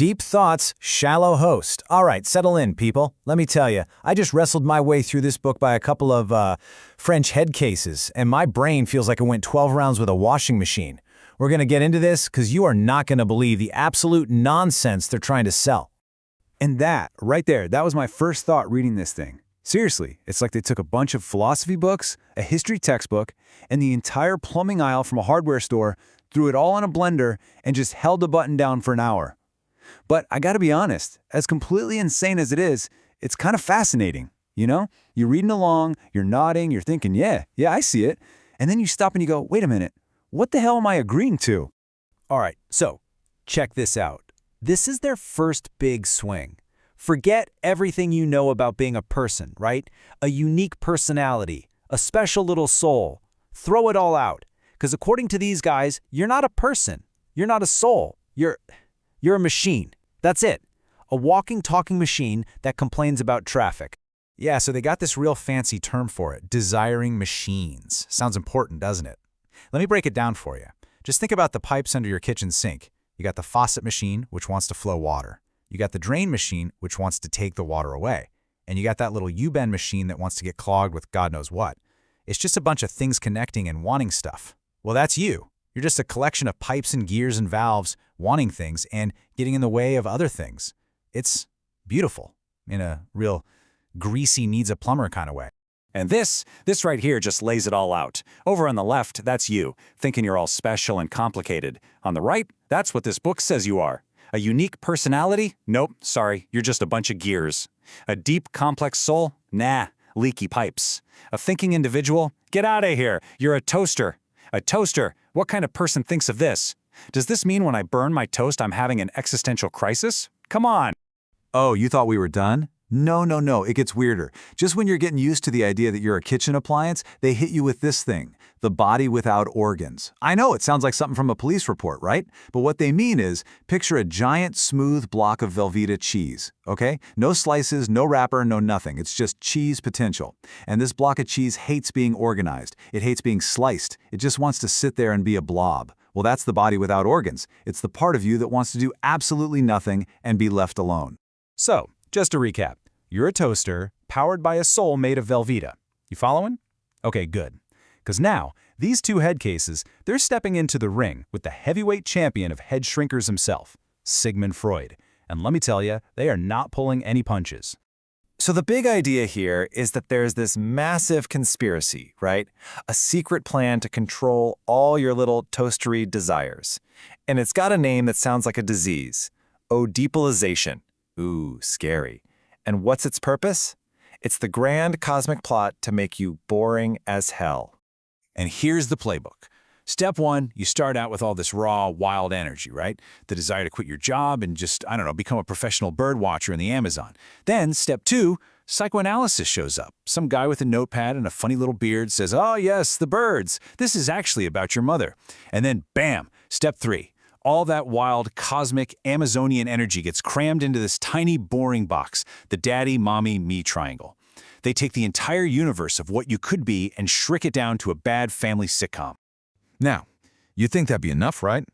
Deep thoughts, shallow host. All right, settle in, people. Let me tell you, I just wrestled my way through this book by a couple of French head cases, and my brain feels like it went 12 rounds with a washing machine. We're going to get into this because you are not going to believe the absolute nonsense they're trying to sell. And that, right there, that was my first thought reading this thing. Seriously, it's like they took a bunch of philosophy books, a history textbook, and the entire plumbing aisle from a hardware store, threw it all in a blender, and just held the button down for an hour. But I gotta be honest, as completely insane as it is, it's kind of fascinating, you know? You're reading along, you're nodding, you're thinking, yeah, I see it. And then you stop and you go, wait a minute, what the hell am I agreeing to? All right, so check this out. This is their first big swing. Forget everything you know about being a person, right? A unique personality, a special little soul. Throw it all out. Because according to these guys, you're not a person. You're not a soul. You're a machine. That's it. A walking, talking machine that complains about traffic. Yeah, so they got this real fancy term for it, desiring machines. Sounds important, doesn't it? Let me break it down for you. Just think about the pipes under your kitchen sink. You got the faucet machine, which wants to flow water. You got the drain machine, which wants to take the water away. And you got that little U-bend machine that wants to get clogged with God knows what. It's just a bunch of things connecting and wanting stuff. Well, that's you. You're just a collection of pipes and gears and valves wanting things and getting in the way of other things. It's beautiful in a real greasy needs a plumber kind of way. And this right here just lays it all out. Over on the left, that's you, thinking you're all special and complicated. On the right, that's what this book says you are. A unique personality? Nope, sorry, you're just a bunch of gears. A deep, complex soul? Nah, leaky pipes. A thinking individual? Get out of here, you're a toaster. A toaster? What kind of person thinks of this? Does this mean when I burn my toast I'm having an existential crisis? Come on. Oh, you thought we were done? No, it gets weirder. Just when you're getting used to the idea that you're a kitchen appliance, they hit you with this thing, the body without organs. I know, it sounds like something from a police report, right? But what they mean is, picture a giant, smooth block of Velveeta cheese, okay? No slices, no wrapper, no nothing. It's just cheese potential. And this block of cheese hates being organized. It hates being sliced. It just wants to sit there and be a blob. Well, that's the body without organs. It's the part of you that wants to do absolutely nothing and be left alone. So, just to recap, you're a toaster powered by a soul made of Velveeta. You following? Okay, good. Because now, these two head cases, they're stepping into the ring with the heavyweight champion of head shrinkers himself, Sigmund Freud. And let me tell you, they are not pulling any punches. So the big idea here is that there's this massive conspiracy, right? A secret plan to control all your little toastery desires. And it's got a name that sounds like a disease, Oedipalization. Ooh, scary. And what's its purpose? It's the grand cosmic plot to make you boring as hell. And here's the playbook. Step one, you start out with all this raw, wild energy, right? The desire to quit your job and just, become a professional bird watcher in the Amazon. Then, step two, psychoanalysis shows up. Some guy with a notepad and a funny little beard says, oh yes, the birds. This is actually about your mother. And then, bam, step three. All that wild, cosmic, Amazonian energy gets crammed into this tiny, boring box, the daddy, mommy, me triangle. They take the entire universe of what you could be and shrink it down to a bad family sitcom. Now, you'd think that'd be enough, right?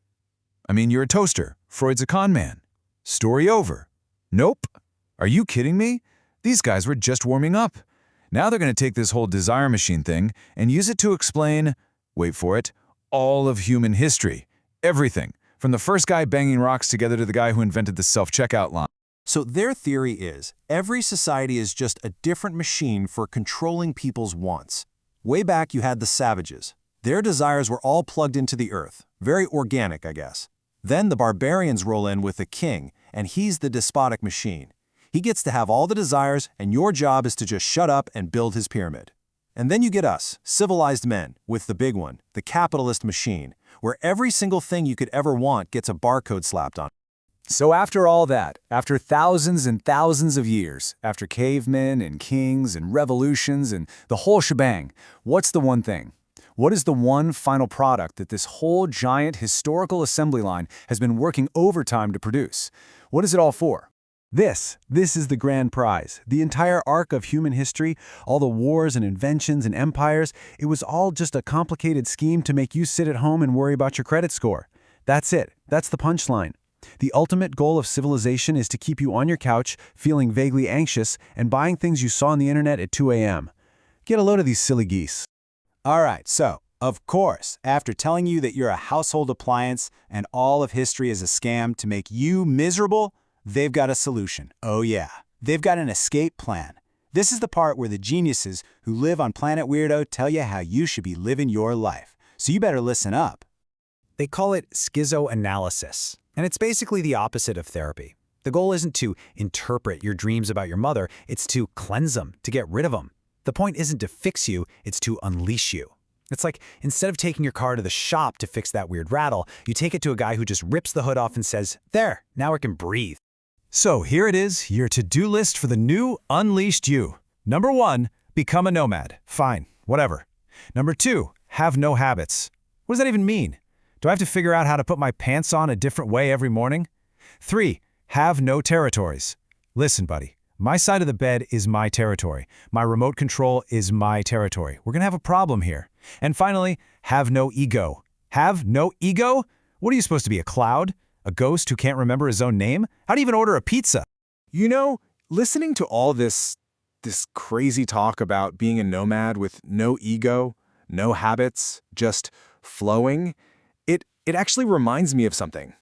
I mean, you're a toaster. Freud's a con man. Story over. Nope. Are you kidding me? These guys were just warming up. Now they're going to take this whole desire machine thing and use it to explain, wait for it, all of human history. Everything. From the first guy banging rocks together to the guy who invented the self-checkout line. So their theory is, every society is just a different machine for controlling people's wants. Way back you had the savages. Their desires were all plugged into the earth. Very organic, I guess. Then the barbarians roll in with the king, and he's the despotic machine. He gets to have all the desires, and your job is to just shut up and build his pyramid. And then you get us, civilized men, with the big one, the capitalist machine, where every single thing you could ever want gets a barcode slapped on it. So after all that, after thousands and thousands of years, after cavemen and kings and revolutions and the whole shebang, what's the one thing? What is the one final product that this whole giant historical assembly line has been working overtime to produce? What is it all for? This is the grand prize. The entire arc of human history, all the wars and inventions and empires, it was all just a complicated scheme to make you sit at home and worry about your credit score. That's it. That's the punchline. The ultimate goal of civilization is to keep you on your couch, feeling vaguely anxious, and buying things you saw on the internet at 2 a.m. Get a load of these silly geese. All right, so, of course, after telling you that you're a household appliance and all of history is a scam to make you miserable, they've got a solution. Oh yeah, they've got an escape plan. This is the part where the geniuses who live on Planet Weirdo tell you how you should be living your life. So you better listen up. They call it schizoanalysis, and it's basically the opposite of therapy. The goal isn't to interpret your dreams about your mother, it's to cleanse them, to get rid of them. The point isn't to fix you, it's to unleash you. It's like, instead of taking your car to the shop to fix that weird rattle, you take it to a guy who just rips the hood off and says, "There, now I can breathe." So here it is, your to-do list for the new Unleashed You. Number 1, become a nomad. Fine, whatever. Number 2, have no habits. What does that even mean? Do I have to figure out how to put my pants on a different way every morning? 3, have no territories. Listen, buddy, my side of the bed is my territory. My remote control is my territory. We're gonna have a problem here. And finally, have no ego. Have no ego? What are you supposed to be, a cloud? A ghost who can't remember his own name? How do you even order a pizza? You know, listening to all this crazy talk about being a nomad with no ego, no habits, just flowing, it actually reminds me of something.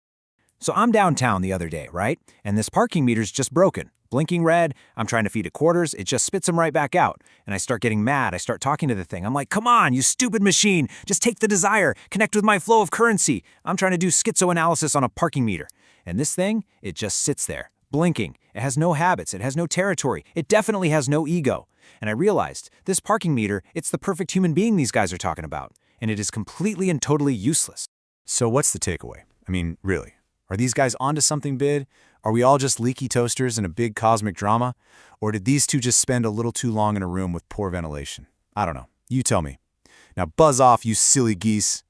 So I'm downtown the other day, right? And this parking meter's just broken. Blinking red, I'm trying to feed it quarters, it just spits them right back out. And I start getting mad, I start talking to the thing. I'm like, "Come on, you stupid machine, just take the desire, connect with my flow of currency. I'm trying to do schizoanalysis on a parking meter." And this thing, it just sits there, blinking. It has no habits, it has no territory, it definitely has no ego. And I realized, this parking meter, it's the perfect human being these guys are talking about. And it is completely and totally useless. So what's the takeaway? I mean, really? Are these guys onto something big? Are we all just leaky toasters in a big cosmic drama? Or did these two just spend a little too long in a room with poor ventilation? I don't know. You tell me. Now buzz off, you silly geese.